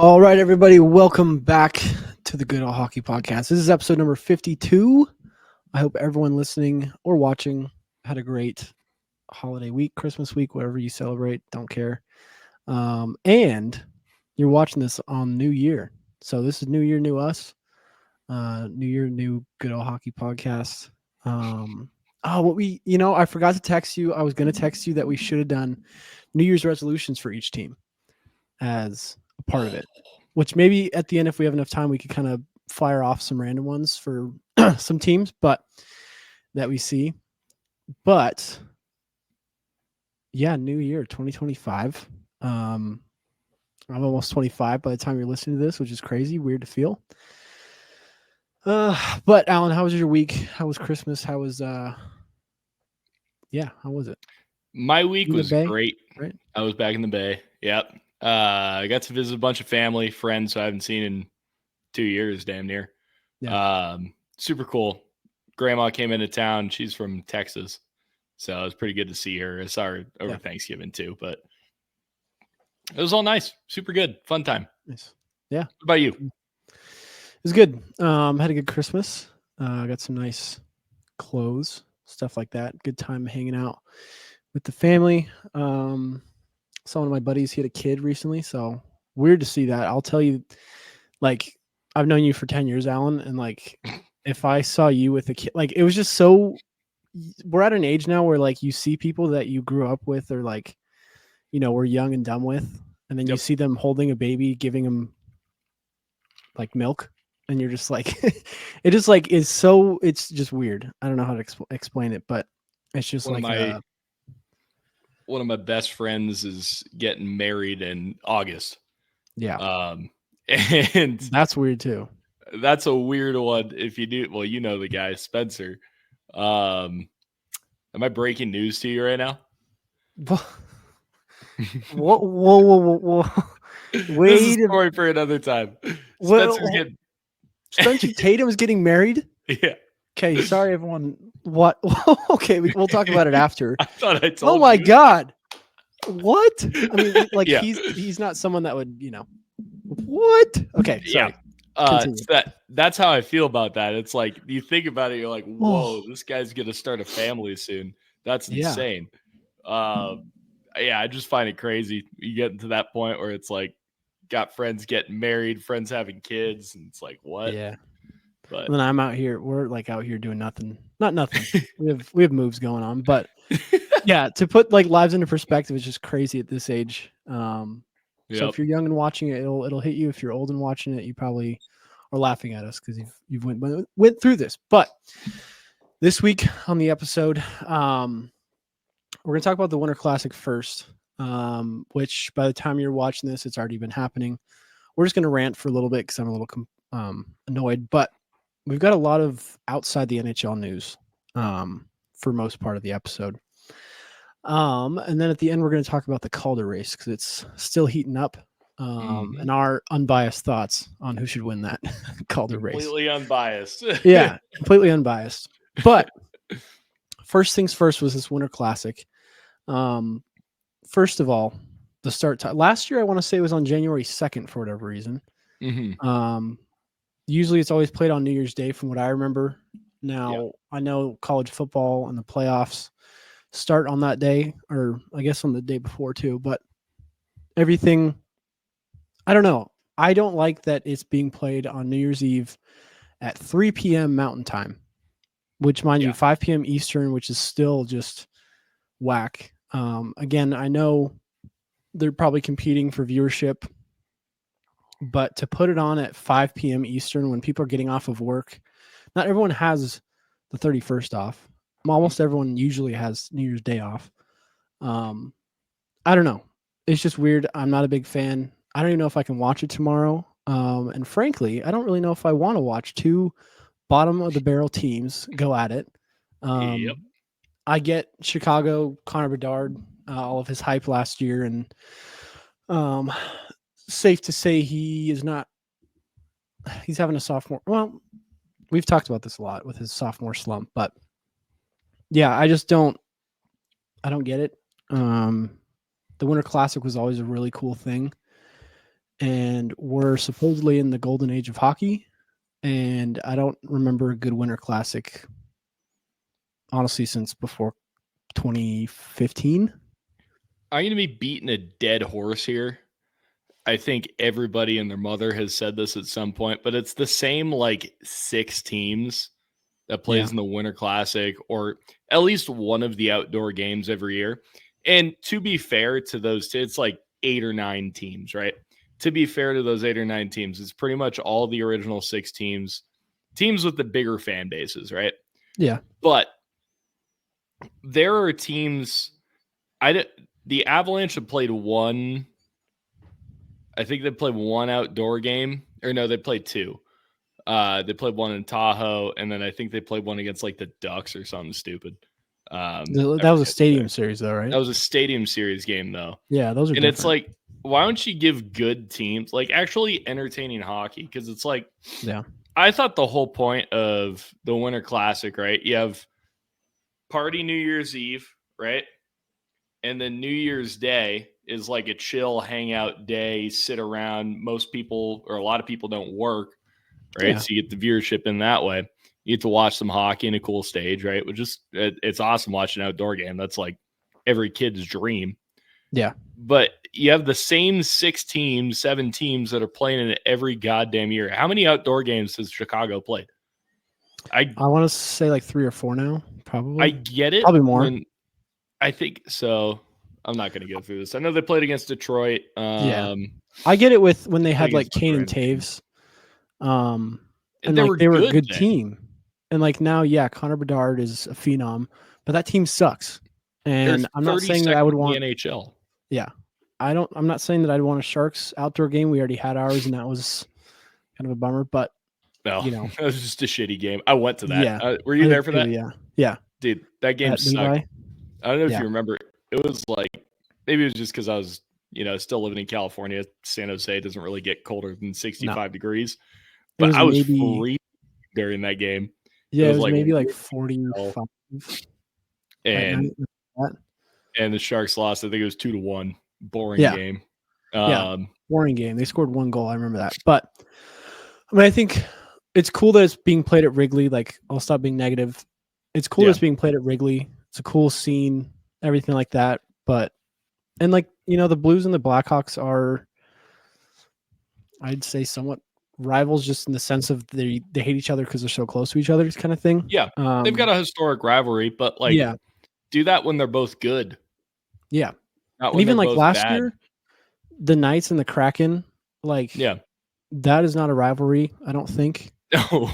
All right, everybody, welcome back to the Good Old Hockey Podcast. This is episode number 52. I hope everyone listening or watching had a great holiday week, Christmas week, whatever you celebrate, don't care. And you're watching this on New Year. So this is New Year, new us. New Year, new Good Old Hockey Podcast. I forgot to text you. I was going to text you that we should have done New Year's resolutions for each team as a part of it, which maybe at the end, if we have enough time, we could kind of fire off some random ones for some teams, but that we see. But yeah, New Year 2025. I'm almost 25 by the time you're listening to this, which is crazy, weird to feel. But Alan, how was your week? How was Christmas? How was how was it? My week was Bay, great. right? I was back in the Bay. Yep. I got to visit a bunch of family, friends who I haven't seen in 2 years, damn near. Yeah. Super cool. Grandma came into town. She's from Texas. So it was pretty good to see her. I saw her over Thanksgiving too, but it was all nice. Super good. Fun time. Nice. Yeah. What about you? It was good. Had a good Christmas. Got some nice clothes, stuff like that. Good time hanging out with the family. Saw one of my buddies, he had a kid recently, so weird to see that. I'll tell you, like, I've known you for 10 years, Alan, and like if I saw you with a kid, like it was just so, we're at an age now where like you see people that you grew up with or like, we're young and dumb with, and then you see them holding a baby, giving them like milk, and you're just like, it just like is so, it's just weird. I don't know how to explain it, but it's just one of my best friends is getting married in August. Yeah. And that's weird too. That's a weird one. If you do, well, you know the guy, Spencer. Am I breaking news to you right now? Whoa. Wait. This is a story for another time. Spencer Tatum's getting married? Yeah. Okay, sorry everyone. What? Okay, we'll talk about it after. I thought I told you. Oh my God. What? I mean, like he's not someone that would, what? Okay, sorry. Yeah. That's how I feel about that. It's like you think about it, you're like, whoa, this guy's gonna start a family soon. That's insane. I just find it crazy. You get to that point where it's like got friends getting married, friends having kids, and it's like, what? Yeah. But and then I'm out here. We're like out here doing nothing. Not nothing. we have moves going on, but yeah, to put like lives into perspective is just crazy at this age. So if you're young and watching it, it'll hit you. If you're old and watching it, you probably are laughing at us because you've went through this. But this week on the episode, we're gonna talk about the Winter Classic first, which by the time you're watching this, it's already been happening. We're just gonna rant for a little bit because I'm a little annoyed, but we've got a lot of outside the NHL news for most part of the episode. And then at the end, we're going to talk about the Calder Race because it's still heating up and our unbiased thoughts on who should win that Calder Race. Completely unbiased. Yeah, completely unbiased. But first things first was this Winter Classic. First of all, the start time. Last year, I want to say it was on January 2nd for whatever reason. Usually it's always played on New Year's Day from what I remember. Now, I know college football and the playoffs start on that day, or I guess on the day before too, but everything, I don't know. I don't like that it's being played on New Year's Eve at 3 p.m. Mountain Time, which mind you, 5 p.m. Eastern, which is still just whack. Again, I know they're probably competing for viewership, but to put it on at 5 p.m. Eastern when people are getting off of work, not everyone has the 31st off. Almost everyone usually has New Year's Day off. I don't know. It's just weird. I'm not a big fan. I don't even know if I can watch it tomorrow. And frankly, I don't really know if I want to watch two bottom of the barrel teams go at it. I get Chicago, Connor Bedard, all of his hype last year, and safe to say he's having a sophomore. Well, we've talked about this a lot with his sophomore slump, but yeah, I don't get it. The Winter Classic was always a really cool thing. and we're supposedly in the golden age of hockey. And I don't remember a good Winter Classic, honestly, since before 2015. I'm going to be beating a dead horse here. I think everybody and their mother has said this at some point, but it's the same like 6 teams that plays in the Winter Classic or at least one of the outdoor games every year. And to be fair to those, it's like 8 or 9 teams, right? To be fair to those 8 or 9 teams, it's pretty much all the original 6 teams with the bigger fan bases, right? Yeah. But there are teams. The Avalanche have played one. I think they played one outdoor game, or no, they played 2. They played one in Tahoe, and then I think they played one against like the Ducks or something stupid. That was a stadium series, though, right? That was a stadium series game, though. Yeah, those are and different. It's like, why don't you give good teams like actually entertaining hockey? Because it's like, yeah, I thought the whole point of the Winter Classic, right? You have party New Year's Eve, right? And then New Year's Day is like a chill hangout day, sit around. Most people or a lot of people don't work, right? Yeah. So you get the viewership in that way. You get to watch some hockey in a cool stage, right? Which is, it's awesome watching an outdoor game. That's like every kid's dream. Yeah. But you have the same 6 teams, 7 teams that are playing in it every goddamn year. How many outdoor games has Chicago played? I want to say like 3 or 4 now, probably. I get it. Probably more. I think so. I'm not going to go through this. I know they played against Detroit. Yeah. I get it with when they had like Kane and Detroit. Taves. And they like were they were a good then. team. And like now, yeah, Connor Bedard is a phenom, but that team sucks. And I'm not saying that I would want the NHL. Yeah. I'm not saying that I'd want a Sharks outdoor game. We already had ours, and that was kind of a bummer, but no, you know, it was just a shitty game. I went to that. Yeah. Were you there for that? Yeah. Yeah. Dude, that game sucked. I don't know if you remember. It was like, maybe it was just because I was, still living in California. San Jose doesn't really get colder than 65 degrees. But I was freezing during that game. Yeah, it was like maybe like 45. And the Sharks lost. I think it was 2-1. Boring game. Boring game. They scored 1 goal. I remember that. But I mean, I think it's cool that it's being played at Wrigley. Like, I'll stop being negative. It's cool that it's being played at Wrigley. It's a cool scene, everything like that. But, and like, the Blues and the Blackhawks are, I'd say, somewhat rivals, just in the sense of they hate each other because they're so close to each other, kind of thing. Yeah. They've got a historic rivalry, but like, do that when they're both good. Yeah. Not and even like last year, the Knights and the Kraken, like, that is not a rivalry, I don't think. No.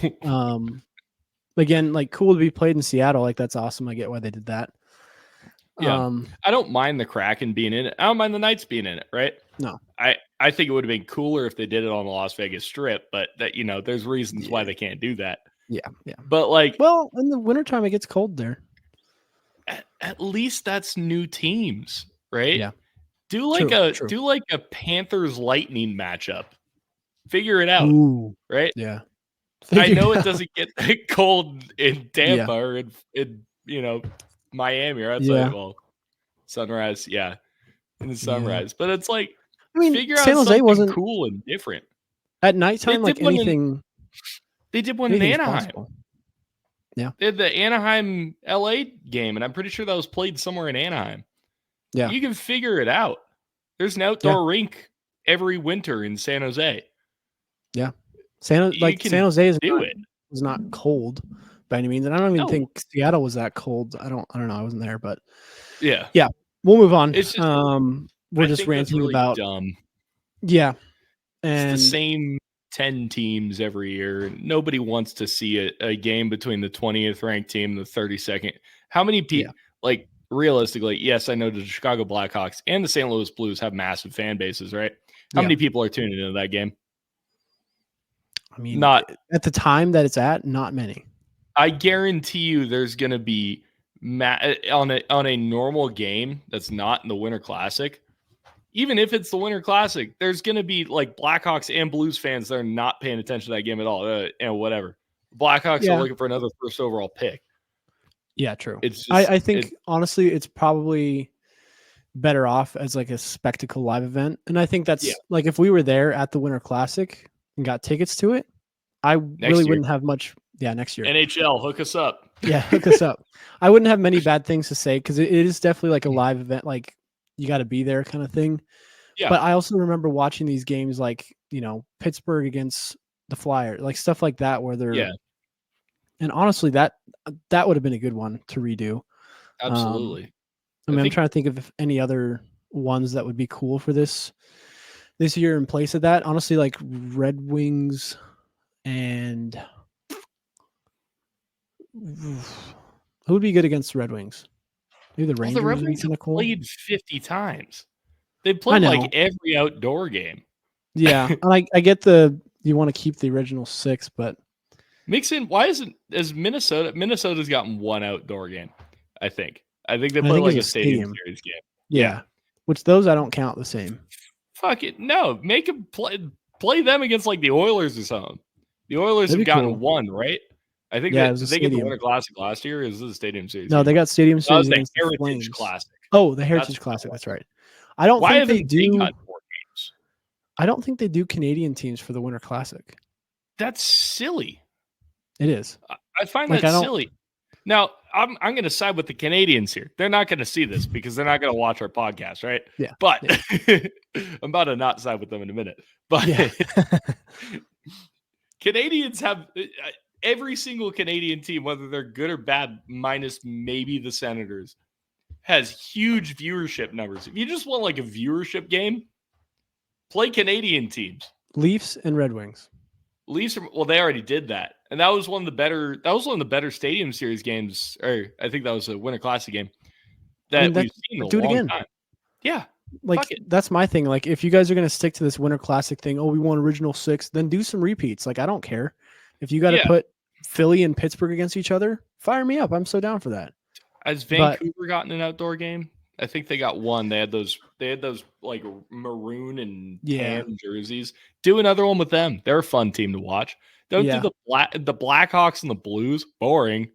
Again, like, cool to be played in Seattle. Like, that's awesome. I get why they did that. Yeah. I don't mind the Kraken being in it. I don't mind the Knights being in it, right? No. I think it would have been cooler if they did it on the Las Vegas Strip, but that, there's reasons why they can't do that. Yeah. Yeah. But like, well, in the wintertime, it gets cold there. At least that's new teams, right? Yeah. Do like a Panthers Lightning matchup. Figure it out. Ooh, right? Yeah. I know it doesn't get cold in Tampa or in Miami, right? Well, Sunrise, in the Sunrise. But it's like, I mean, figure out San Jose something wasn't cool and different. At nighttime, like anything. They did one in Anaheim. Possible. Yeah. They had the Anaheim LA game, and I'm pretty sure that was played somewhere in Anaheim. Yeah. You can figure it out. There's an outdoor rink every winter in San Jose. Yeah. San Jose is not cold by any means. And I don't even think Seattle was that cold. I don't know. I wasn't there, but yeah. We'll move on. It's just, we're just ranting really about dumb. Yeah. And it's the same 10 teams every year. Nobody wants to see a game between the 20th ranked team and the 32nd. How many people, like, realistically, yes, I know the Chicago Blackhawks and the St. Louis Blues have massive fan bases, right? How many people are tuning into that game? I mean, not at the time that it's at, not many. I guarantee you there's going to be on a normal game that's not in the Winter Classic. Even if it's the Winter Classic, there's going to be like Blackhawks and Blues fans that are not paying attention to that game at all. Whatever. Blackhawks are looking for another first overall pick. Yeah, true. It's just, I think honestly, it's probably better off as like a spectacle live event. And I think that's like if we were there at the Winter Classic and got tickets to it, I really wouldn't have much. Yeah, next year. NHL, hook us up. Yeah, hook us up. I wouldn't have many bad things to say because it is definitely like a live event. Like you got to be there kind of thing. Yeah. But I also remember watching these games like, Pittsburgh against the Flyers, like stuff like that where they're. Yeah. And honestly, that would have been a good one to redo. Absolutely. I'm trying to think of any other ones that would be cool for this year in place of that. Honestly, like Red Wings and who would be good against the Red Wings? Maybe the Rangers. The Red Wings have played 50 times. They played like every outdoor game. Yeah, and I get you want to keep the original 6, but mix in. Why isn't Minnesota? Minnesota's gotten one outdoor game. I think they play like a stadium series game. Yeah, which those I don't count the same. Fuck it, no. Make them play them against like the Oilers or something. The Oilers have gotten one, right? I think they get the Winter Classic last year. Is this a stadium series? No, they got stadium series against the Heritage Classic. Oh, the Heritage Classic. That's right. I don't think they do. Got 4 games? I don't think they do Canadian teams for the Winter Classic. That's silly. It is. I find that silly. Now, I'm going to side with the Canadians here. They're not going to see this because they're not going to watch our podcast, right? Yeah. But I'm about to not side with them in a minute. But Canadians have every single Canadian team, whether they're good or bad, minus maybe the Senators, has huge viewership numbers. If you just want like a viewership game, play Canadian teams. Leafs and Red Wings. Leafs, they already did that, and that was one of the better. That was one of the better Stadium Series games, or I think that was a Winter Classic game that we've seen in a long time. Yeah, like that's my thing. Like, if you guys are gonna stick to this Winter Classic thing, we want original 6, then do some repeats. Like, I don't care if you got to put Philly and Pittsburgh against each other. Fire me up. I'm so down for that. Has Vancouver gotten an outdoor game? I think they got one. They had those like maroon and tan jerseys. Do another one with them. They're a fun team to watch. Don't do the Blackhawks and the Blues. Boring.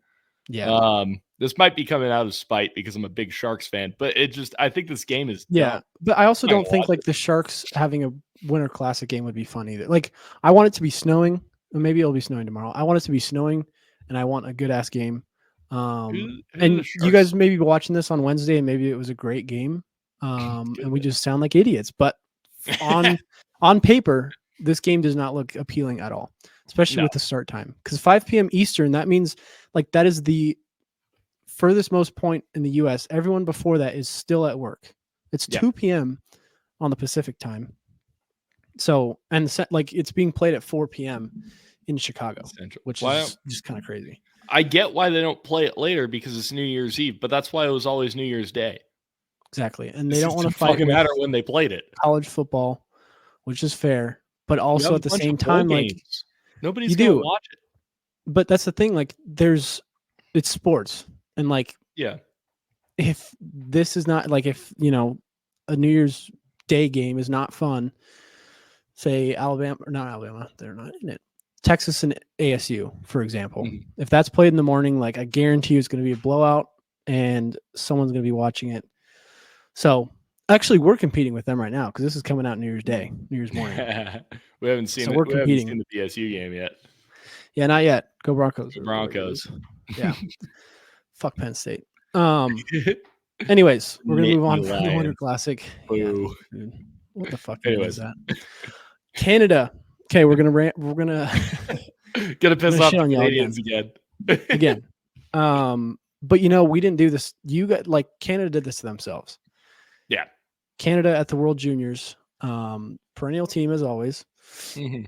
Yeah. This might be coming out of spite because I'm a big Sharks fan, but I think this game is dumb. But I also don't think like the Sharks having a Winter Classic game would be fun either. Like, I want it to be snowing. Maybe it'll be snowing tomorrow. I want it to be snowing, and I want a good ass game. And you guys may be watching this on Wednesday, and maybe it was a great game. And we just sound like idiots. But on paper, this game does not look appealing at all, especially with the start time. Because 5 p.m. Eastern, that means like that is the furthest most point in the U.S. Everyone before that is still at work. It's 2 p.m. on the Pacific time. So, and like it's being played at 4 p.m. in Chicago, which is just kind of crazy. I get why they don't play it later because it's New Year's Eve, but that's why it was always New Year's Day. Exactly. And they don't want to fight. It doesn't matter when they played it. College football, which is fair, but also at the same time, like nobody's going to watch it. But that's the thing. Like it's sports. And like, if this is not like, if, a New Year's Day game is not fun, say not Alabama, they're not in it. Texas and ASU, for example. Mm-hmm. If that's played in the morning, like I guarantee you it's going to be a blowout and someone's going to be watching it. So actually we're competing with them right now because this is coming out New Year's Day, New Year's morning. we haven't seen we're competing. We haven't seen the PSU game yet. Yeah, not yet. Go Broncos. Broncos. Yeah. Fuck Penn State. Anyways, we're going to move on from the Winter Classic. Yeah, what the fuck is that? Canada. Okay, we're gonna rant. We're gonna piss off the Canadians again. But we didn't do this. You got Canada did this to themselves. Yeah, Canada at the World Juniors, perennial team as always. Mm-hmm.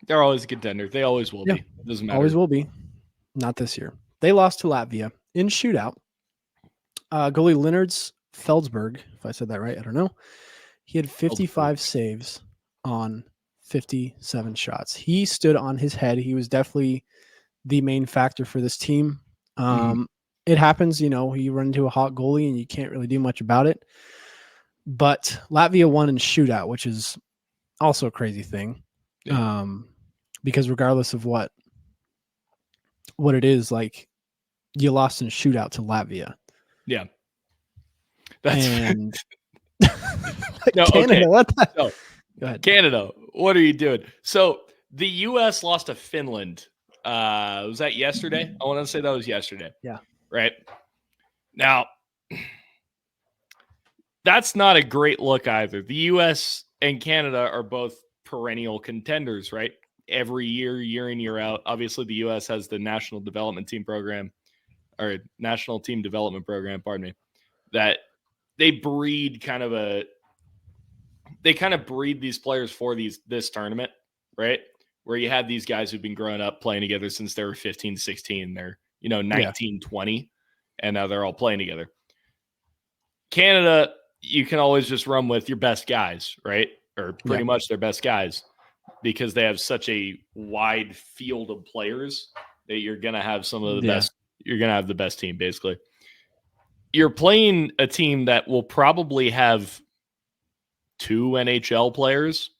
They're always a contender. They always will be. It doesn't matter. Always will be. Not this year. They lost to Latvia in shootout. Goalie Leonards Feldsberg, if I said that right, I don't know. He had 55 saves on 57 shots. He stood on his head. He was definitely the main factor for this team. It happens, you run into a hot goalie and you can't really do much about it. But Latvia won in shootout, which is also a crazy thing. Yeah. Because regardless of what it is, like you lost in shootout to Latvia. Yeah. No, Canada, okay. what the? So, Go ahead. Canada, what are you doing? So the U.S. lost to Finland. Was that yesterday? I want to say that was yesterday. Yeah. Right. Now, that's not a great look either. The U.S. and Canada are both perennial contenders, right? Every year, year in, year out. Obviously, the U.S. has the National Development Team Program, or National Team Development Program, pardon me, that they breed these players for this tournament, right? Where you have these guys who've been growing up playing together since they were 15, 16. They're, 19, 20, and now they're all playing together. Canada, you can always just run with your best guys, right? Or pretty much their best guys, because they have such a wide field of players that you're going to have some of the best. You're going to have the best team, basically. You're playing a team that will probably have 2 NHL players.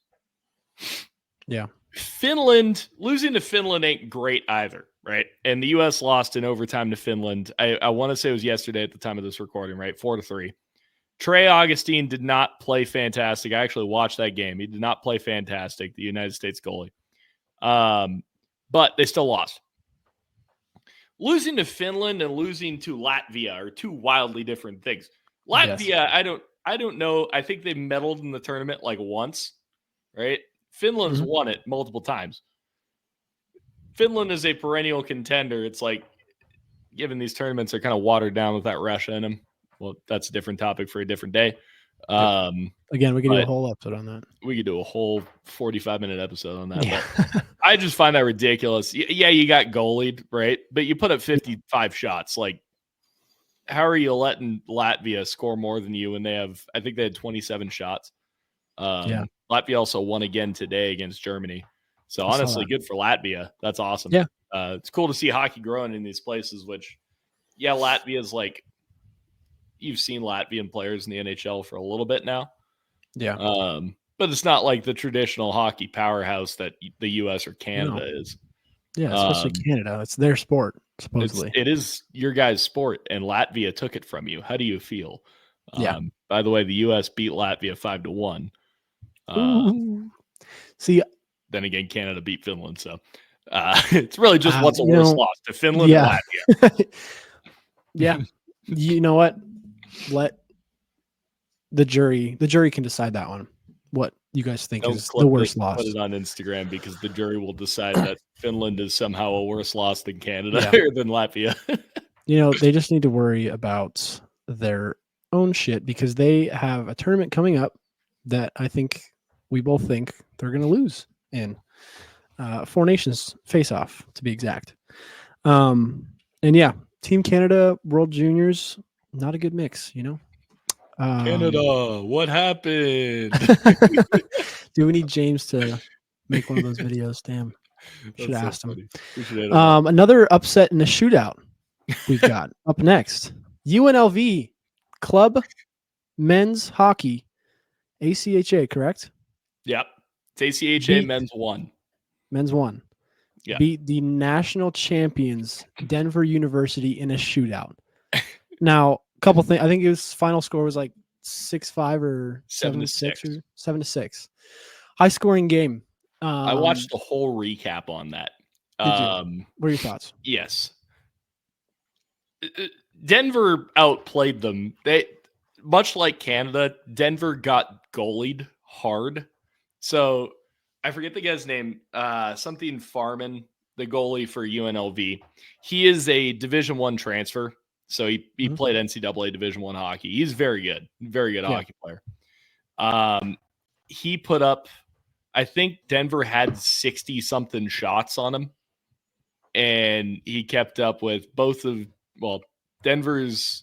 Yeah. Finland, losing to Finland ain't great either, right? And the U.S. lost in overtime to Finland. I want to say it was yesterday at the time of this recording, right? 4-3. Trey Augustine did not play fantastic. I actually watched that game. He did not play fantastic, the United States goalie. But they still lost. Losing to Finland and losing to Latvia are two wildly different things. Latvia, I don't know. I think they medaled in the tournament like once, right? Finland's won it multiple times. Finland is a perennial contender. It's like, given these tournaments are kind of watered down with that Russia in them. Well, that's a different topic for a different day. Again, we could do a whole episode on that. We could do a whole 45-minute episode on that. Yeah. But I just find that ridiculous. Yeah, you got goalied, right? But you put up 55 shots. Like, how are you letting Latvia score more than you when I think they had 27 shots. Latvia also won again today against Germany. So honestly, good for Latvia. That's awesome. Yeah. It's cool to see hockey growing in these places, which, Latvia is like, you've seen Latvian players in the NHL for a little bit now. Yeah. But it's not like the traditional hockey powerhouse that the U.S. or Canada is. Yeah, especially Canada. It's their sport, supposedly. It is your guys' sport, and Latvia took it from you. How do you feel? By the way, the U.S. beat Latvia 5-1. See, then again, Canada beat Finland, so it's really just what's a worse loss, to Finland or Latvia? Yeah. You know what? Let the jury can decide that one. What you guys think is the worst loss? Put it on Instagram, because the jury will decide that Finland is somehow a worse loss than Canada or than Latvia. They just need to worry about their own shit, because they have a tournament coming up that I think we both think they're going to lose in. 4 Nations face-off, to be exact. Team Canada, World Juniors, not a good mix, Canada, what happened? Do we need James to make one of those videos? Damn. Should have asked him. Another upset in a shootout we've got up next. UNLV Club Men's Hockey. ACHA, correct? Yep. It's ACHA Men's 1. Men's 1. Yeah. Beat the national champions, Denver University, in a shootout. Now, a couple things. I think his final score was like 6-5 or 7-6 or 7-6. High scoring game. I watched the whole recap on that. What are your thoughts? Yes. Denver outplayed them. They, much like Canada, Denver got goalied hard. So I forget the guy's name. Something Farman, the goalie for UNLV. He is a Division I transfer. So he played NCAA Division I hockey. He's very good hockey player. He put up, I think Denver had 60-something shots on him. And he kept up with Denver's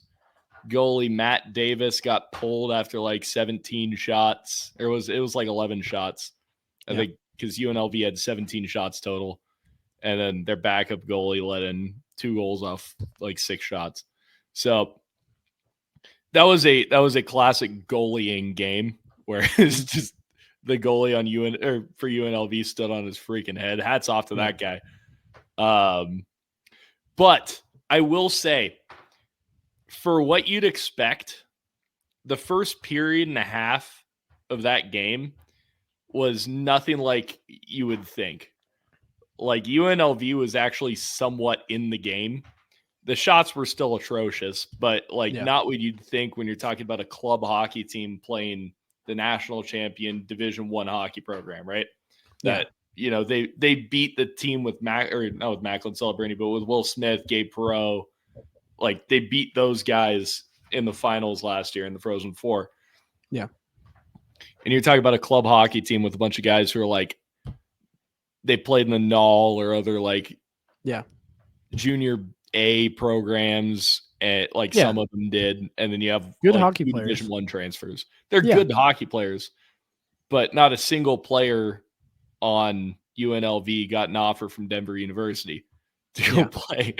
goalie Matt Davis got pulled after like 17 shots. It was like 11 shots. I think, because UNLV had 17 shots total. And then their backup goalie let in 2 goals off like 6 shots. So that was a classic goalieing game where it's just the goalie on for UNLV stood on his freaking head. Hats off to that guy. But I will say, for what you'd expect the first period and a half of that game was nothing like you would think. Like UNLV was actually somewhat in the game. The shots were still atrocious, but not what you'd think when you're talking about a club hockey team playing the national champion Division I hockey program, right? That they beat the team with not with Macklin Celebrini, but with Will Smith, Gabe Perreault. Like they beat those guys in the finals last year in the Frozen Four. Yeah. And you're talking about a club hockey team with a bunch of guys who are like, they played in the Null or other junior A programs, and some of them did. And then you have good hockey players. Division I transfers. They're good hockey players, but not a single player on UNLV got an offer from Denver University to go play.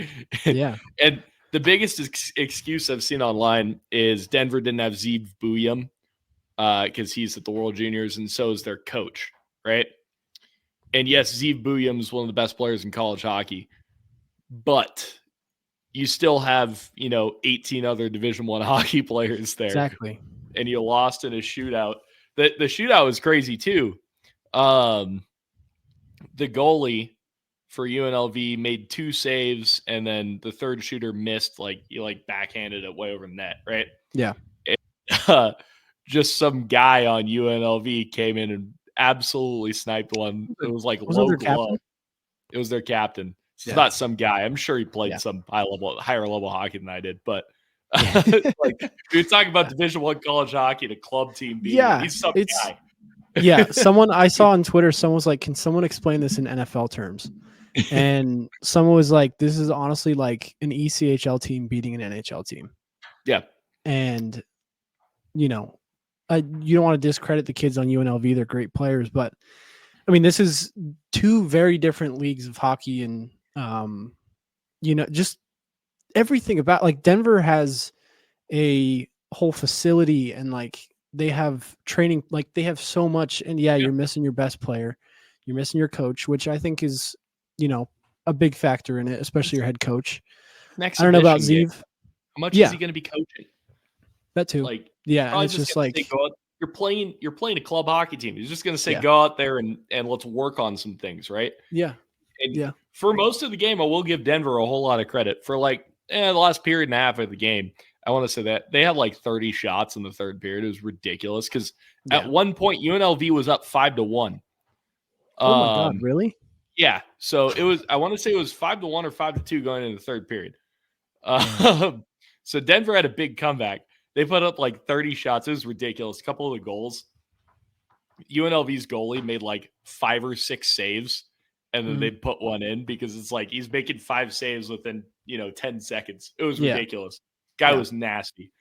And the biggest excuse I've seen online is Denver didn't have Zeev Buyum because he's at the World Juniors, and so is their coach, right? And yes, Zeev Buyum is one of the best players in college hockey, but you still have 18 other Division I hockey players there. Exactly. And you lost in a shootout. The shootout was crazy too. The goalie for UNLV made 2 saves, and then the third shooter missed, he backhanded it way over the net, right? Yeah. And, just some guy on UNLV came in and absolutely sniped one. It was low glow. It was their captain. So it's not some guy. I'm sure he played some higher level hockey than I did, but you're talking about Division I college hockey, the club team being he's some guy. Yeah, someone I saw on Twitter, someone was like, "Can someone explain this in NFL terms?" And someone was like, "This is honestly like an ECHL team beating an NHL team." Yeah, and you don't want to discredit the kids on UNLV; they're great players, but I mean, this is 2 very different leagues of hockey, and just everything about Denver has a whole facility and they have training, they have so much, and you're missing your best player, you're missing your coach, which I think is a big factor in it, especially your head coach. I don't know about Zeev. How much is he going to be coaching? That too. And it's just you're playing a club hockey team. He's just going to say go out there and let's work on some things, right? And for most of the game, I will give Denver a whole lot of credit for the last period and a half of the game. I want to say that they had 30 shots in the third period. It was ridiculous because at one point UNLV was up 5-1. Oh my God, really? Yeah. So it was, I want to say it was 5-1 or 5-2 going into the third period. So Denver had a big comeback. They put up 30 shots. It was ridiculous. A couple of the goals. UNLV's goalie made 5 or 6 saves, and then they put one in because it's he's making 5 saves within 10 seconds. It was ridiculous. Guy was nasty.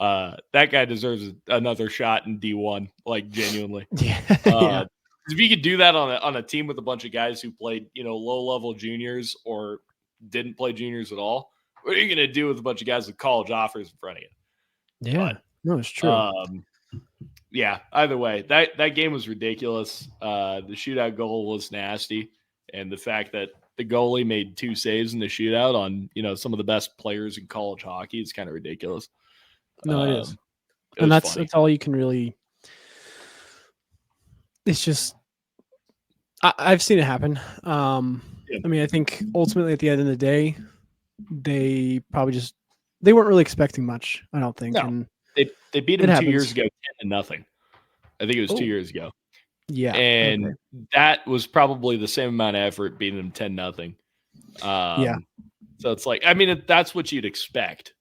That guy deserves another shot in D1, genuinely. If you could do that on a team with a bunch of guys who played low level juniors or didn't play juniors at all, what are you going to do with a bunch of guys with college offers in front of you? No, it's true. Either way, that game was ridiculous. The shootout goal was nasty, and the fact that the goalie made 2 saves in the shootout on some of the best players in college hockey is kind of ridiculous. No, it is, and that's all you can really. It's just I've seen it happen. I mean, I think ultimately at the end of the day, they probably they weren't really expecting much. I don't think. No, and they beat them 2 years ago 10-0. I think it was 2 years ago. Yeah, and that was probably the same amount of effort beating them 10-0. So it's I mean, that's what you'd expect.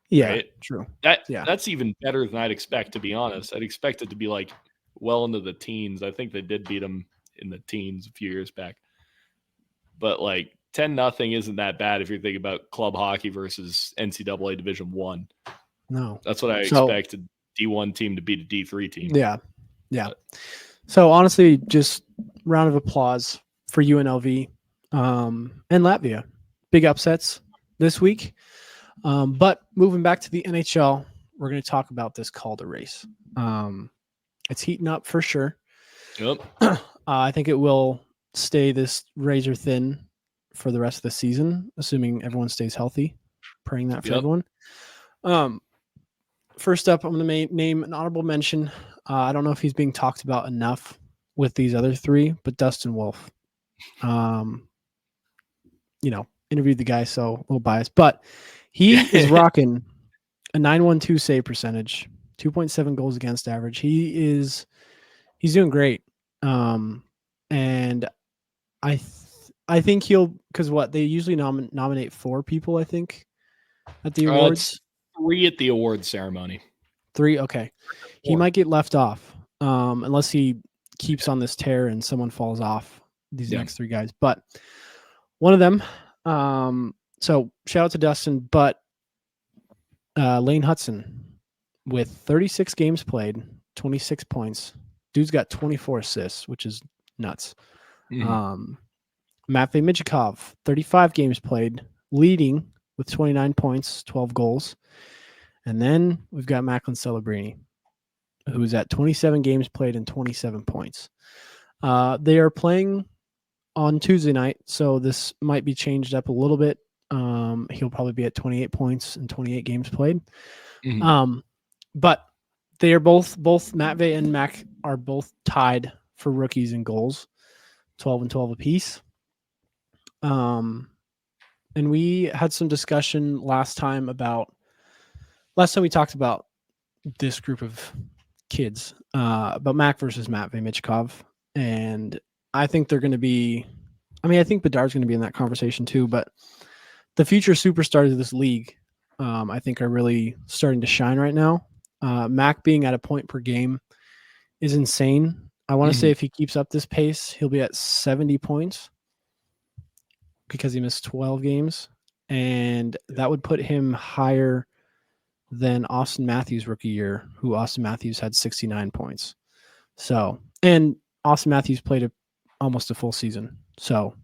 Yeah, right? True. That's even better than I'd expect, to be honest. I'd expect it to be well into the teens. I think they did beat them in the teens a few years back. But 10-0 isn't that bad if you're thinking about club hockey versus NCAA Division I. No. That's what I expected D1 team to beat a D3 team. Yeah. But. So honestly, just round of applause for UNLV and Latvia. Big upsets this week. But moving back to the NHL, we're going to talk about this Calder Race. It's heating up for sure. Yep. I think it will stay this razor thin for the rest of the season, assuming everyone stays healthy. Praying that for everyone. first up, I'm going to name an honorable mention. I don't know if he's being talked about enough with these other three, but Dustin Wolf. Interviewed the guy, so a little biased, but he is rocking a 912 save percentage, 2.7 goals against average. He's doing great. And I think he'll, because they usually nominate 4 people, I think, at the awards. 3 at the awards ceremony. 3, okay. 4. He might get left off, unless he keeps on this tear and someone falls off these next 3 guys. But one of them, so shout out to Dustin, but Lane Hudson with 36 games played, 26 points. Dude's got 24 assists, which is nuts. Matvey Michkov, 35 games played, leading with 29 points, 12 goals. And then we've got Macklin Celebrini, who's at 27 games played and 27 points. They are playing on Tuesday night, so this might be changed up a little bit. He'll probably be at 28 points and 28 games played. But they are both Matvey and Mac are both tied for rookies in goals, 12 and 12 apiece. And we had some discussion last time we talked about this group of kids, about Mac versus Matvey Michkov. And I think they're going to be, I think Bedard's going to be in that conversation too, but the future superstars of this league, I think are really starting to shine right now. Mac being at a point per game is insane. I want to say if he keeps up this pace, he'll be at 70 points because he missed 12 games. And that would put him higher than Austin Matthews' rookie year, who Austin Matthews had 69 points. So, and Austin Matthews played almost a full season. So,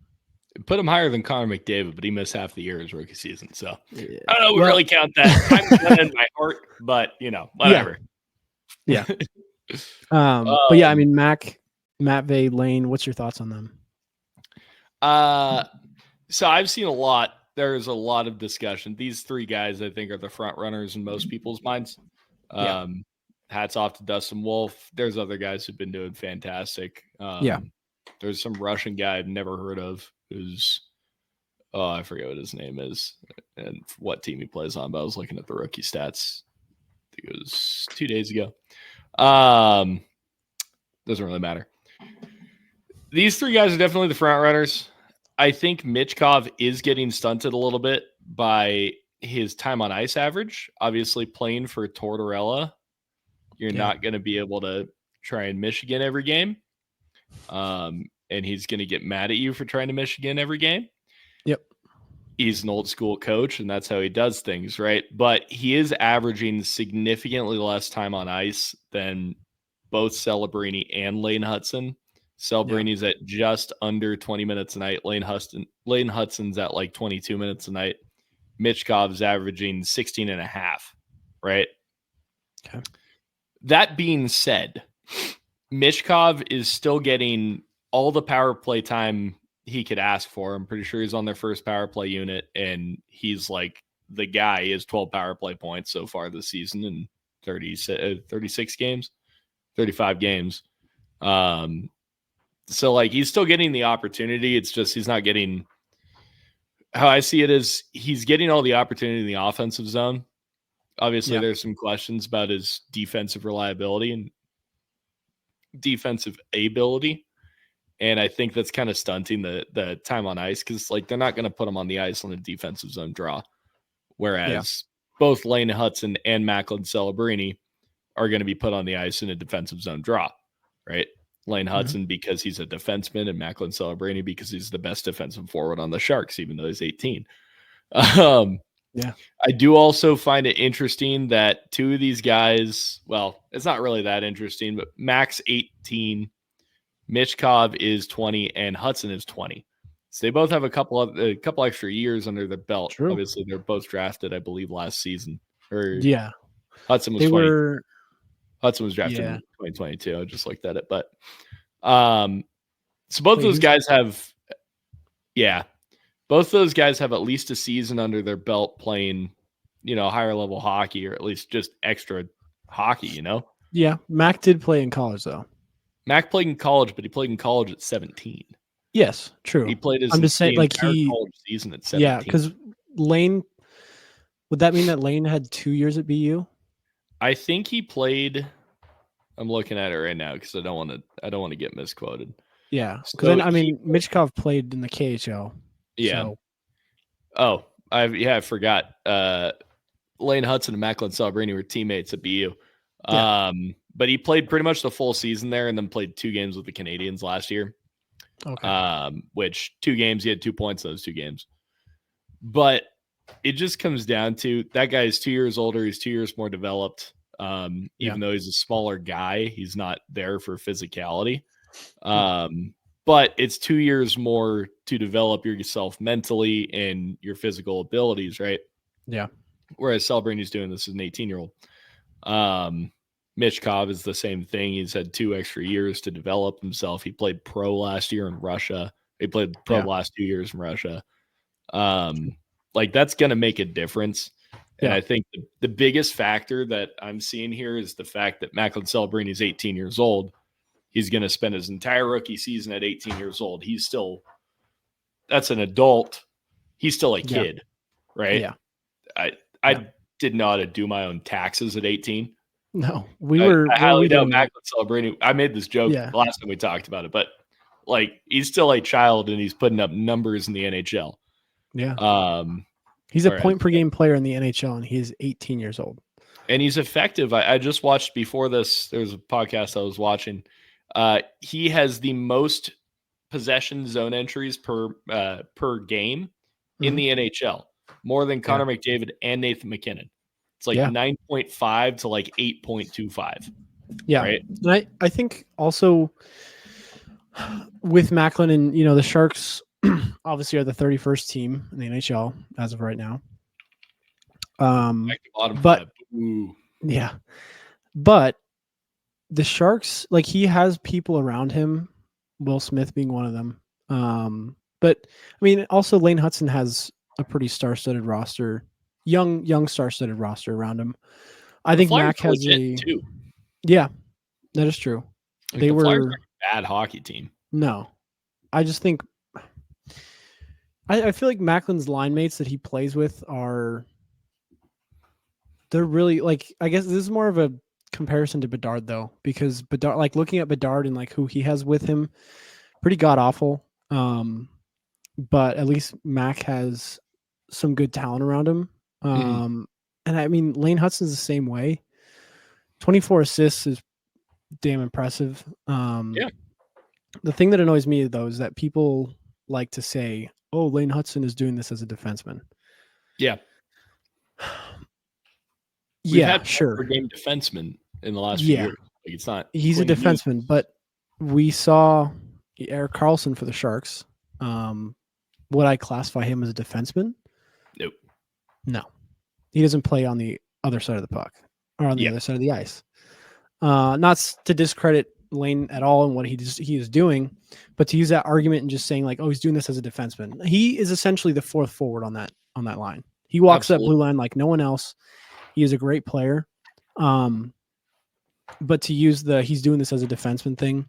put him higher than Connor McDavid, but he missed half the year his rookie season. So, I don't know. We really count that. I'm in my heart, but whatever. Yeah. But yeah, Mac, Matvey, Lane, what's your thoughts on them? So I've seen a lot. There's a lot of discussion. These 3 guys, I think, are the front runners in most people's minds. Hats off to Dustin Wolf. There's other guys who've been doing fantastic. There's some Russian guy I've never heard of who's, I forget what his name is and what team he plays on, but I was looking at the rookie stats. I think it was 2 days ago. Doesn't really matter. These 3 guys are definitely the front runners. I think Michkov is getting stunted a little bit by his time on ice average. Obviously, playing for Tortorella, you're not going to be able to try and Michigan every game. And he's going to get mad at you for trying to Michigan every game. Yep. He's an old school coach, and that's how he does things, right? But he is averaging significantly less time on ice than both Celebrini and Lane Hudson. Celebrini's at just under 20 minutes a night. Lane Hudson's at like 22 minutes a night. Michkov's averaging 16 and a half, right? Okay. That being said, Michkov is still getting all the power play time he could ask for. I'm pretty sure he's on their first power play unit, and he's like the guy. He has 12 power play points so far this season in 36 games, 35 games. So like he's still getting the opportunity. It's just he's not getting, how I see it is he's getting all the opportunity in the offensive zone. Obviously, there's some questions about his defensive reliability and defensive ability. And I think that's kind of stunting the time on ice because like they're not going to put him on the ice on a defensive zone draw. Whereas both Lane Hudson and Macklin Celebrini are going to be put on the ice in a defensive zone draw, right? Lane Hudson because he's a defenseman, and Macklin Celebrini because he's the best defensive forward on the Sharks, even though he's 18. I do also find it interesting that 2 of these guys, well, it's not really that interesting, but Mac's 18, Michkov is 20, and Hudson is 20. So they both have a couple extra years under their belt. True. Obviously, they're both drafted, I believe, last season. Hudson was they 20. were Hudson was drafted in 2022. I just looked at it, but so both those guys have at least a season under their belt playing higher level hockey, or at least just extra hockey, Yeah, Mac did play in college though. Mac played in college, but he played in college at 17. Yes, true. He played I'm just saying, the like entire college season at 17. Yeah, because Lane. Would that mean that Lane had 2 years at BU? I think he played. I'm looking at it right now because I don't want to get misquoted. Yeah, because Michkov played in the KHL. Yeah. So. Oh, I forgot. Lane Hudson and Macklin Celebrini were teammates at BU. Yeah. But he played pretty much the full season there, and then played 2 games with the Canadians last year. Okay. Which 2 games, he had 2 points in those 2 games. But it just comes down to that guy is 2 years older. He's 2 years more developed. Even though he's a smaller guy, he's not there for physicality. But it's 2 years more to develop yourself mentally and your physical abilities, right? Yeah. Whereas Celebrini's doing this as an 18-year-old. Michkov is the same thing. He's had 2 extra years to develop himself. He played pro last year in Russia. He played pro the last 2 years in Russia. That's going to make a difference. And I think the biggest factor that I'm seeing here is the fact that Macklin Celebrini is 18 years old. He's going to spend his entire rookie season at 18 years old. That's an adult. He's still a kid, right? Yeah. I didn't know how to do my own taxes at 18. No, I highly doubt Macklin Celebrini. I made this joke the last time we talked about it, but he's still a child and he's putting up numbers in the NHL. Yeah. He's a point per game player in the NHL and he is 18 years old. And he's effective. I just watched before this. There was a podcast I was watching. He has the most possession zone entries per game in the NHL, more than Connor McDavid and Nathan McKinnon. It's 9.5 to 8.25. Yeah. Right? And I think also with Macklin and, the Sharks obviously are the 31st team in the NHL as of right now. But the Sharks, he has people around him, Will Smith being one of them. But also Lane Hudson has a pretty star-studded roster, young star-studded roster around him. I think Mac has too. Yeah, that is true. They were Flyers are a bad hockey team. No, I just think I feel like Macklin's line mates that he plays with they're really I guess this is more of a comparison to Bedard though, because Bedard, looking at Bedard and who he has with him, pretty god awful. But at least Mac has some good talent around him. And Lane Hudson's the same way. 24 assists is damn impressive. The thing that annoys me though is that people like to say, "Oh, Lane Hudson is doing this as a defenseman." Yeah. We've had per game defenseman in the last few years. It's not. He's a defenseman, but we saw Erik Karlsson for the Sharks. Would I classify him as a defenseman? Nope. No, he doesn't play on the other side of the puck or on the other side of the ice. Not to discredit Lane at all and what he is doing, but to use that argument and just saying "Oh, he's doing this as a defenseman." He is essentially the fourth forward on that line. He walks that blue line like no one else. He is a great player. But to use he's doing this as a defenseman thing,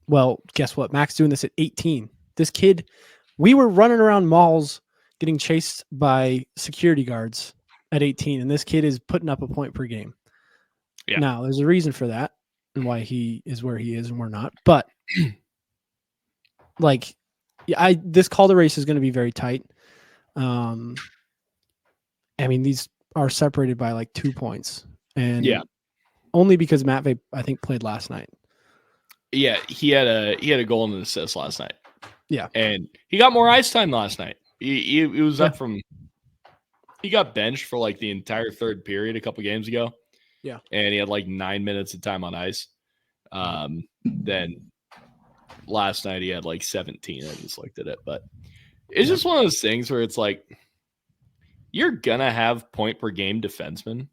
well, guess what? Mac's doing this at 18. This kid, we were running around malls getting chased by security guards at 18, and this kid is putting up a point per game. Yeah. Now, there's a reason for that and why he is where he is and we're not. But this Calder race is going to be very tight. These are separated by 2 points, and only because Matvey, I think, played last night. Yeah, he had a goal and an assist last night. Yeah, and he got more ice time last night. He was up from. He got benched for the entire third period a couple games ago. Yeah, and he had 9 minutes of time on ice. Then last night he had 17. I just looked at it, but it's just one of those things where it's you're gonna have point per game defensemen.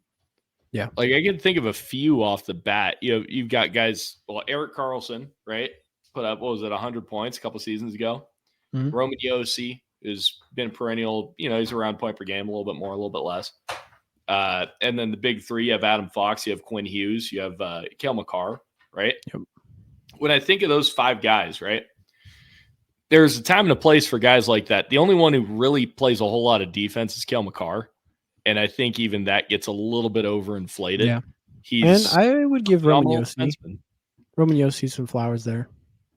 Yeah. I can think of a few off the bat. You've got guys, Erik Karlsson, right? Put up, 100 points a couple seasons ago. Mm-hmm. Roman Josi who's been perennial. He's around point per game, a little bit more, a little bit less. And then the big three, you have Adam Fox, you have Quinn Hughes, you have Cale Makar, right? Yep. When I think of those 5 guys, right, there's a time and a place for guys like that. The only one who really plays a whole lot of defense is Cale Makar. And I think even that gets a little bit overinflated. Yeah. He's and I would give Roman Yossi some flowers there.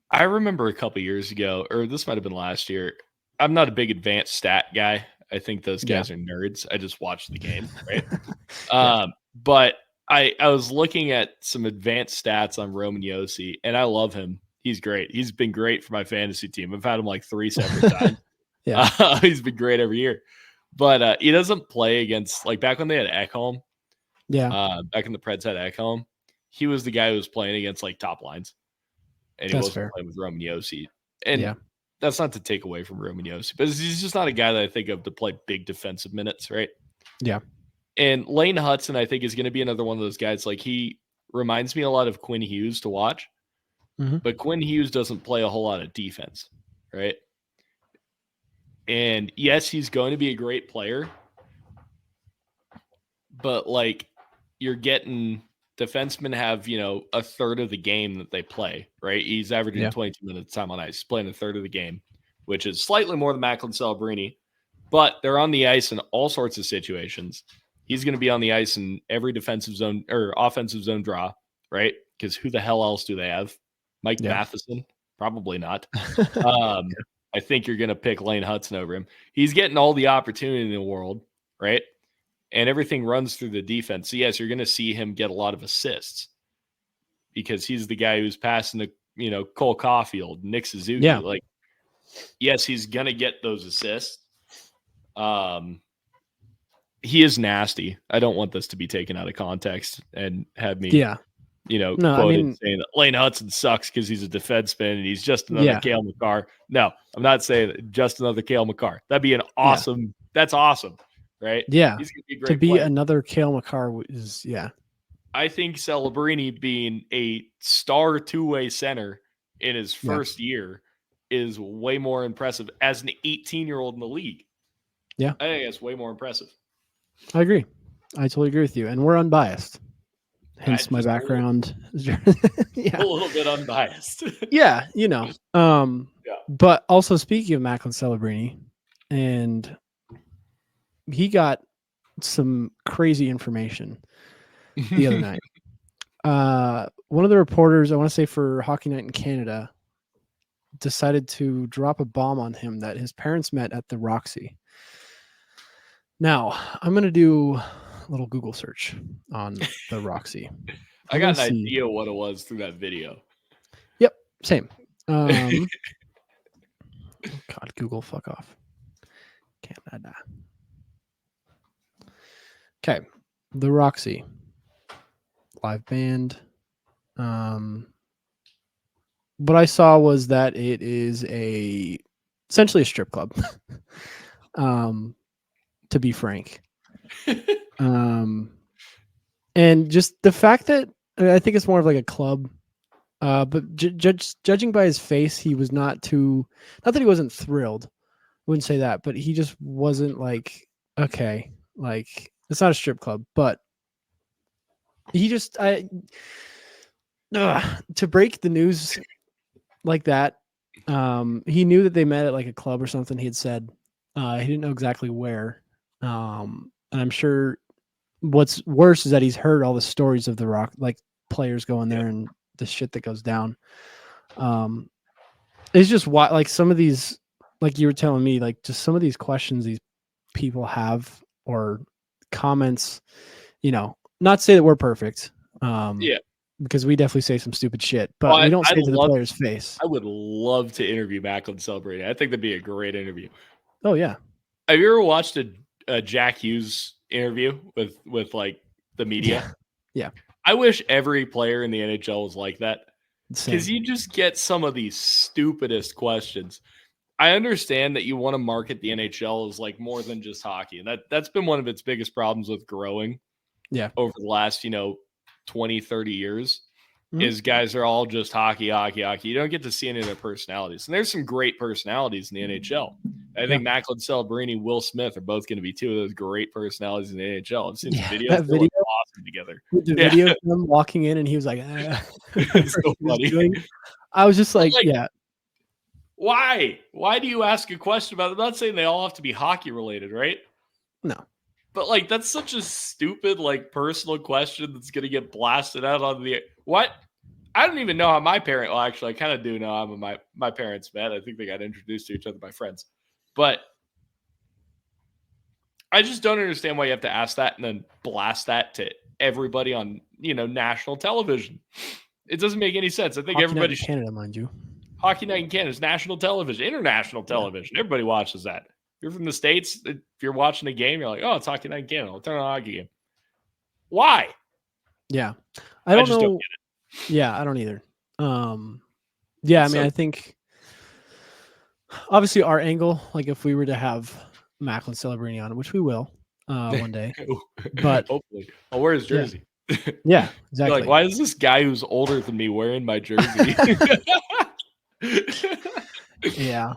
I remember a couple years ago, or this might have been last year. I'm not a big advanced stat guy. I think those guys are nerds. I just watch the game, right? But I was looking at some advanced stats on Roman Yossi, and I love him. He's great. He's been great for my fantasy team. I've had him like 3 separate times. He's been great every year. But he doesn't play against, like back when they had Ekholm. Back in the Preds had Ekholm. He was the guy who was playing against like top lines. And he wasn't playing with Roman Yossi. And that's not to take away from Roman Yossi, but he's just not a guy that I think of to play big defensive minutes, right? Yeah. And Lane Hudson, I think, is going to be another one of those guys. Like, he reminds me a lot of Quinn Hughes to watch. But Quinn Hughes doesn't play a whole lot of defense, right? And yes, he's going to be a great player, but like you're getting defensemen have, a third of the game that they play, right? He's averaging 22 minutes time on ice. He's playing a third of the game, which is slightly more than Macklin Celebrini, but they're on the ice in all sorts of situations. He's going to be on the ice in every defensive zone or offensive zone draw, right? Because who the hell else do they have? Mike Matheson? Probably not. I think you're going to pick Lane Hudson over him. He's getting all the opportunity in the world, right? And everything runs through the defense. So, yes, you're going to see him get a lot of assists because he's the guy who's passing to, Cole Caulfield, Nick Suzuki. Yeah. Like, yes, he's going to get those assists. He is nasty. I don't want this to be taken out of context and have me quoted saying that Lane Hudson sucks because he's a defenseman and he's just another Cale Makar. No, I'm not saying just another Cale Makar. That'd be an awesome. That's awesome, right? Yeah, he's gonna be a great to be player. another Cale Makar is I think Celebrini being a star 2-way center in his first year is way more impressive as an 18-year-old in the league. Yeah, I think that's way more impressive. I agree. I totally agree with you, and we're unbiased. Hence my background. A little bit unbiased. But also speaking of Macklin Celebrini, and he got some crazy information the other night. One of the reporters, I want to say for Hockey Night in Canada, decided to drop a bomb on him that his parents met at the Roxy. Now, I'm going to do little Google search on the Roxy. I got an idea what it was through that video. Yep, same. God, Google, fuck off. Canada. Okay, the Roxy live band. What I saw was that it is essentially a strip club. To be frank. And just the fact that I think it's more of like a club, but judging by his face, he was not that he wasn't thrilled. I wouldn't say that, but he just wasn't like, okay, like it's not a strip club, but he just, to break the news like that, he knew that they met at like a club or something. He had said, he didn't know exactly where. And I'm sure what's worse is that he's heard all the stories of the Rock, like players going there and the shit that goes down. It's just why, like some of these, like you were telling me, like just some of these questions these people have or comments, not say that we're perfect. Because we definitely say some stupid shit, but we don't say it to the player's face. I would love to interview Macklin Celebrini. I think that'd be a great interview. Oh yeah. Have you ever watched a Jack Hughes interview with like the media? Yeah. I wish every player in the NHL was like that because you just get some of these stupidest questions. I understand that you want to market the NHL as like more than just hockey, and that's been one of its biggest problems with growing. Yeah. Over the last 20, 30 years. is guys are all just hockey. You don't get to see any of their personalities. And there's some great personalities in the NHL. I think Macklin Celebrini, Will Smith are both going to be two of those great personalities in the NHL. I've seen some videos. That video awesome together. The video of him walking in and he was like, it's so funny. I was just like, Why? Why do you ask a question about it? I'm not saying they all have to be hockey related, right? No. But that's such a stupid, personal question that's going to get blasted out on the what? I don't even know how my parent. Well, actually, I kind of do know how my parents met. I think they got introduced to each other by friends. But I just don't understand why you have to ask that and then blast that to everybody on national television. It doesn't make any sense. I think everybody should. Canada, mind you. Hockey Night in Canada is national television, international television. Everybody watches that. You're from the States. If you're watching a game, you're like, oh, it's Hockey Night in Canada. I'll turn on a hockey game. Why? Yeah. I don't know. Don't get it. Yeah, I don't either. I think obviously our angle, if we were to have Macklin Celebrini on, which we will one day. But hopefully. I'll wear his jersey. Yeah, exactly. Why is this guy who's older than me wearing my jersey? Yeah.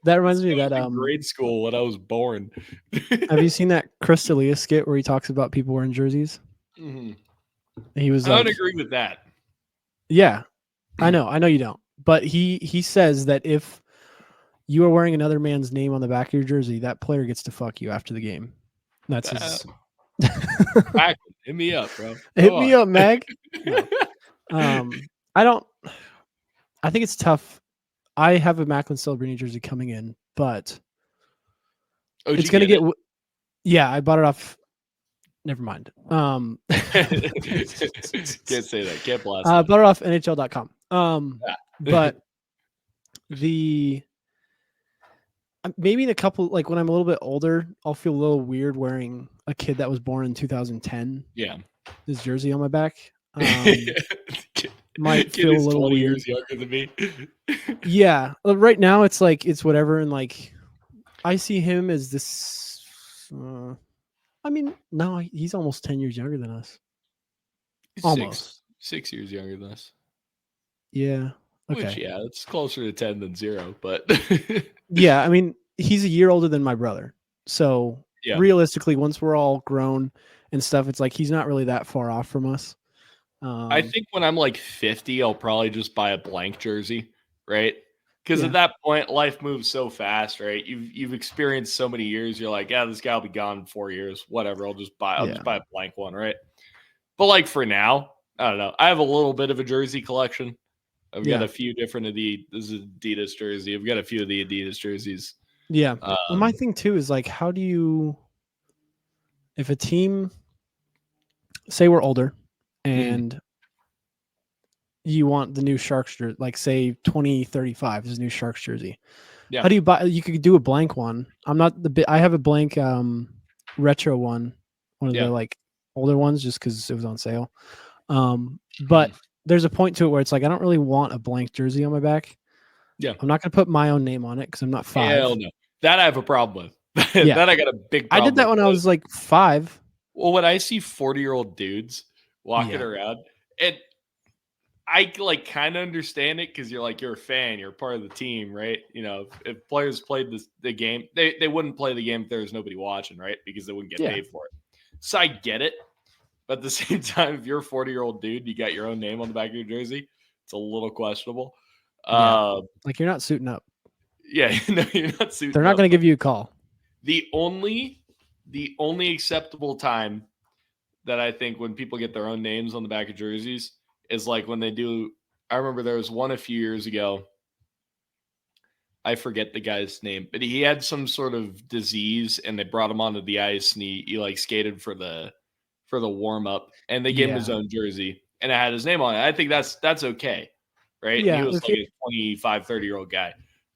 That reminds me of that grade school when I was born. Have you seen that Chris D'Elia skit where he talks about people wearing jerseys? Mm-hmm. He was. I don't agree with that. Yeah, I know you don't. But he says that if you are wearing another man's name on the back of your jersey, that player gets to fuck you after the game. That's his. Hit me up, bro. Hit me up, Mag. No. I think it's tough. I have a Macklin Celebrini jersey coming in, but it's going to get. Yeah, I bought it off. Never mind. Can't say that. Can't blast. I bought it off NHL.com. But maybe in a couple, when I'm a little bit older, I'll feel a little weird wearing a kid that was born in 2010. Yeah, his jersey on my back. Might feel a little 20 weird. Years younger than me. Yeah, right now it's it's whatever, and I see him as this. No, he's almost 10 years younger than us. Almost 6 years younger than us. Yeah. Okay. Which, it's closer to 10 than 0, but yeah, he's a year older than my brother. So realistically, once we're all grown and stuff, it's he's not really that far off from us. I think when I'm 50, I'll probably just buy a blank jersey, right? Because at that point, life moves so fast, right? You've experienced so many years. You're like, this guy will be gone in 4 years. Whatever. I'll just buy a blank one, right? But for now, I don't know. I have a little bit of a jersey collection. I've got a few different this is Adidas jersey. I've got a few of the Adidas jerseys. Yeah. My thing too is how do you, if a team, say we're older and you want the new Sharks jersey, say 2035 is a new Sharks jersey. Yeah. How do you buy? You could do a blank one. I have a blank retro one of the older ones just because it was on sale. But there's a point to it where it's I don't really want a blank jersey on my back. Yeah. I'm not going to put my own name on it because I'm not 5. Hell no. That I have a problem with. That I got a big problem I did that when I was 5. Well, when I see 40-year-old dudes walking around, and I kind of understand it because you're a fan, you're part of the team, right? If players played the game, they wouldn't play the game if there was nobody watching, right? Because they wouldn't get paid for it. So I get it. But at the same time, if you're a 40-year-old dude, you got your own name on the back of your jersey, it's a little questionable. Yeah. You're not suiting up. Yeah, no, you're not suiting up. They're not going to give you a call. The only acceptable time that I think when people get their own names on the back of jerseys is when they do. I remember there was one a few years ago. I forget the guy's name, but he had some sort of disease, and they brought him onto the ice, and he skated for the warm up, and they gave him his own jersey, and it had his name on it. I think that's okay, right? Yeah, he was a 25, 30-year-old guy,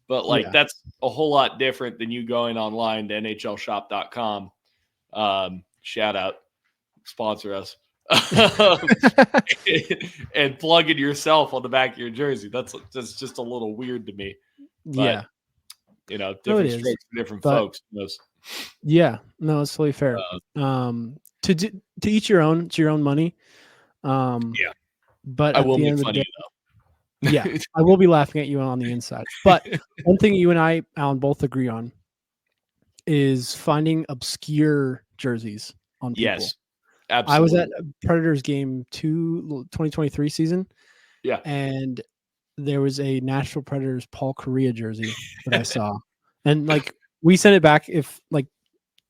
but that's a whole lot different than you going online to NHLshop.com. Shout out, sponsor us. And plugging yourself on the back of your jersey. That's just a little weird to me. But, different strokes for different folks. Yeah, no, it's totally fair. To each your own. It's your own money. But I at will the make end of fun the of day, you, though. yeah, I will be laughing at you on the inside. But one thing you and I, Alan, both agree on is finding obscure jerseys on people. Yes, absolutely. I was at a Predators game 2023 season. Yeah. And there was a Nashville Predators Paul Kariya jersey that I saw. And like we sent it back if like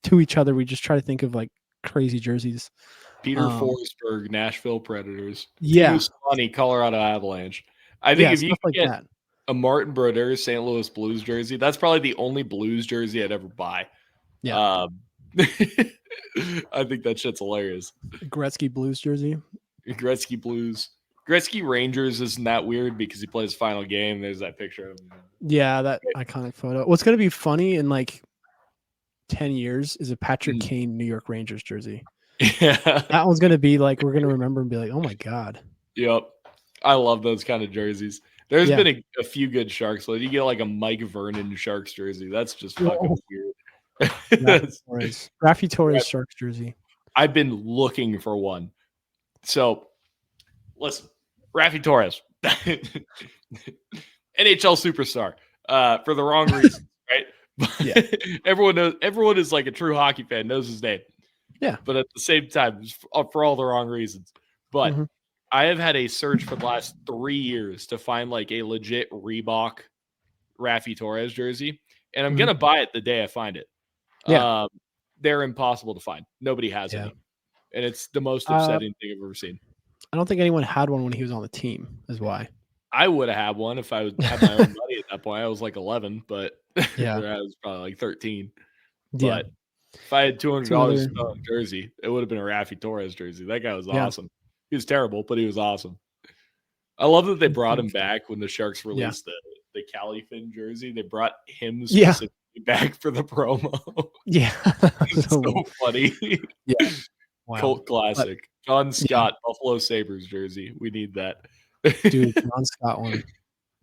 to each other. We just try to think of like crazy jerseys. Peter Forsberg, Nashville Predators. Yeah. Teemu Selanne, Colorado Avalanche. I think if you stuff like get that. a Martin Brodeur St. Louis Blues jersey, that's probably the only Blues jersey I'd ever buy. Yeah. I think that shit's hilarious. Gretzky Blues jersey. Gretzky Blues. Gretzky Rangers isn't that weird because he plays final game. There's that picture of him. Yeah, that iconic photo. What's going to be funny in like 10 years is a Patrick Kane New York Rangers jersey. Yeah. That one's going to be like, we're going to remember and be like, oh my God. Yep. I love those kind of jerseys. There's been a few good Sharks. Like you get like a Mike Vernon Sharks jersey. That's just fucking weird. Raffy Torres Sharks jersey. I've been looking for one. So, listen, Raffy Torres, NHL superstar, for the wrong reasons, right? Yeah. Everyone is like a true hockey fan, knows his name. Yeah. But at the same time, for all the wrong reasons. But I have had a search for the last 3 years to find like a legit Reebok Raffy Torres jersey. And I'm going to buy it the day I find it. Yeah. They're impossible to find. Nobody has any. And it's the most upsetting thing I've ever seen. I don't think anyone had one when he was on the team, is why. I would have had one if I had my own money at that point. I was like 11, but I was probably like 13. But if I had $200 to spend on a jersey, it would have been a Raffy Torres jersey. That guy was awesome. He was terrible, but he was awesome. I love that they brought him back when the Sharks released the Cali Finn jersey. They brought him specifically back for the promo. Yeah. So funny. Yeah. Wow. Cult classic. John Scott, Buffalo Sabres jersey. We need that. Dude, John Scott one.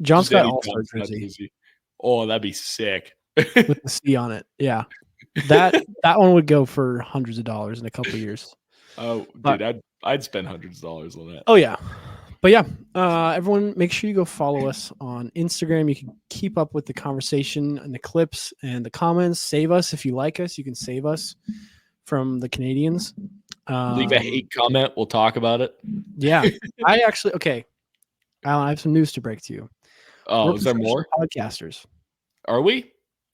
John Scott All-Star jersey. Oh, that'd be sick. With the C on it. Yeah. That one would go for hundreds of dollars in a couple of years. Oh, dude, I'd spend hundreds of dollars on that. Oh, yeah. But yeah, everyone, make sure you go follow us on Instagram. You can keep up with the conversation and the clips and the comments. Save us if you like us. You can save us from the Canadians. Leave a hate comment. We'll talk about it. Yeah. Okay. Alan, I have some news to break to you. Oh, is there more? Podcasters. Are we?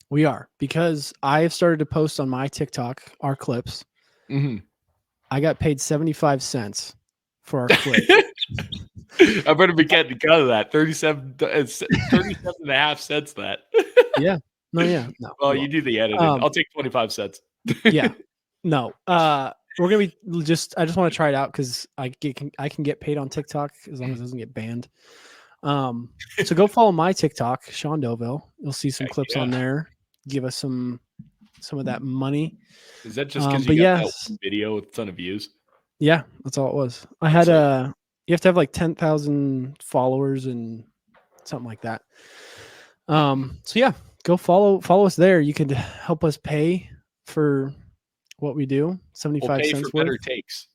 We are, because I have started to post on my TikTok our clips. I got paid 75 cents for our clip. I better be getting cut of that. 37 and a half cents that. Yeah. No. Well, you do the editing. I'll take 25 cents. Yeah. No. We're gonna be I just want to try it out because I can get paid on TikTok as long as it doesn't get banned. So go follow my TikTok, Sean Doville. You'll see some clips on there. Give us some of that money. Is that just because you got that one video with a ton of views? Yeah, that's all it was. I had you have to have like 10,000 followers and something like that. So yeah, go follow us there. You could help us pay for what we do. 75 cents for better takes.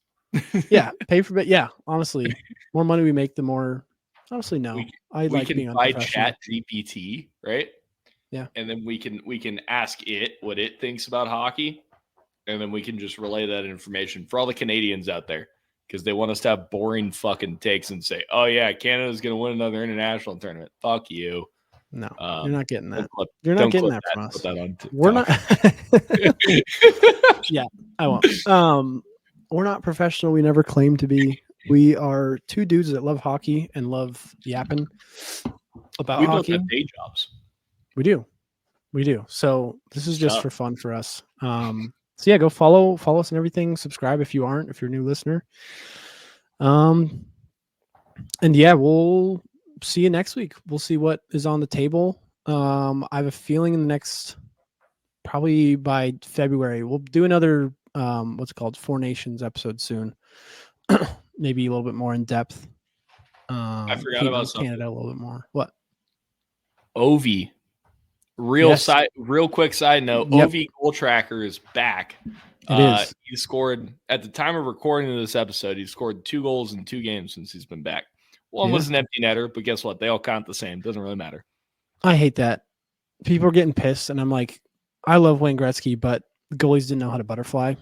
Yeah, pay for it. Yeah, honestly, more money we make, the more. Honestly, no. We can buy Chat GPT, right? Yeah, and then we can ask it what it thinks about hockey, and then we can just relay that information for all the Canadians out there because they want us to have boring fucking takes and say, "Oh yeah, Canada's going to win another international tournament." Fuck you. No, you're not getting that. You're not getting that from us. Put that on We're not. Yeah, I won't. We're not professional. We never claim to be. We are two dudes that love hockey and love yapping about hockey. We both have day jobs. We do. So this is just for fun for us. So yeah, go follow us and everything. Subscribe if you're a new listener. And yeah, we'll see you next week. We'll see what is on the table. I have a feeling in the next, probably by February, we'll do another what's called Four Nations episode soon. Maybe a little bit more in depth. I forgot about Canada a little bit more. What? Ovi. Real quick side note. Yep. Ovi Goal Tracker is back. It is. He scored at the time of recording of this episode. He scored 2 goals in 2 games since he's been back. One was an empty netter, but guess what? They all count the same. Doesn't really matter. I hate that. People are getting pissed, and I'm like, I love Wayne Gretzky, but goalies didn't know how to butterfly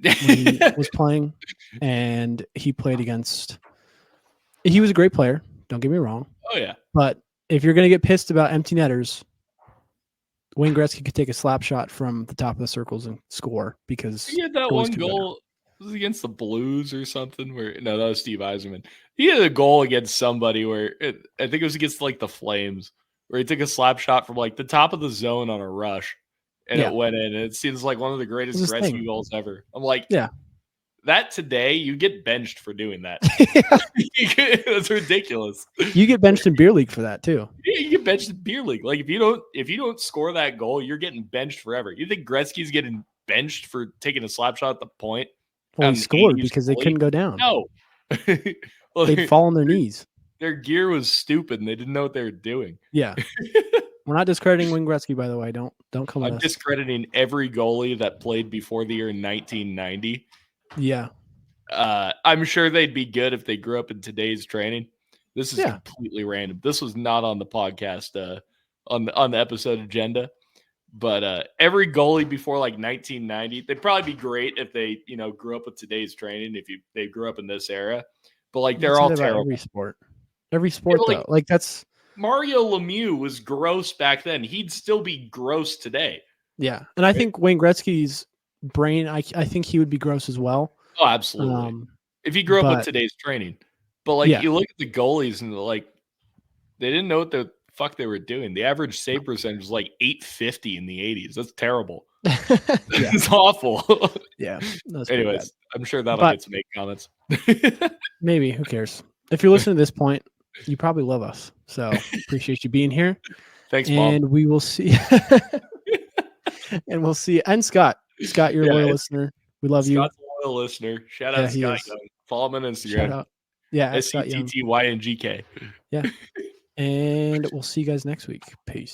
when he was playing, and he played against. He was a great player. Don't get me wrong. Oh yeah. But if you're going to get pissed about empty netters, Wayne Gretzky could take a slap shot from the top of the circles and score because he had that one goal. It was against the Blues or something. No, that was Steve Yzerman. He had a goal against somebody where I think it was against like the Flames, where he took a slap shot from like the top of the zone on a rush, and it went in. And it seems like one of the greatest Gretzky goals ever. I'm like, that today you get benched for doing that. That's ridiculous. You get benched in beer league for that too. Yeah, you get benched in beer league. Like if you don't score that goal, you're getting benched forever. You think Gretzky's getting benched for taking a slap shot at the point? Well, he scored because they couldn't go down. No. Well, they'd fall on their knees. Their gear was stupid and they didn't know what they were doing. Yeah. We're not discrediting Wayne Gretzky, by the way. Don't come at us. I'm discrediting every goalie that played before the year 1990. Yeah. I'm sure they'd be good if they grew up in today's training. This is completely random. This was not on the podcast on the episode agenda. But every goalie before like 1990, they'd probably be great if they, grew up with today's training, if they grew up in this era. But like they're all terrible. Every sport though. Like that's Mario Lemieux was gross back then. He'd still be gross today. Yeah. And I think Wayne Gretzky's brain, I think he would be gross as well. Oh, absolutely. If he grew up with today's training. But like you look at the goalies and like they didn't know what the fuck they were doing. The average save percentage was like 850 in the 80s. That's terrible. It's awful. Yeah. Anyways, I'm sure that'll get some comments. Maybe. Who cares? If you're listening to this point, you probably love us. So appreciate you being here. Thanks, Mom. And we will see. And we'll see. And Scott, you're a loyal listener. We love you. Scott's a loyal listener. Shout out Scott Young. Follow him on Instagram. Shout out. Yeah. SCTTYNGK. Yeah. And we'll see you guys next week. Peace.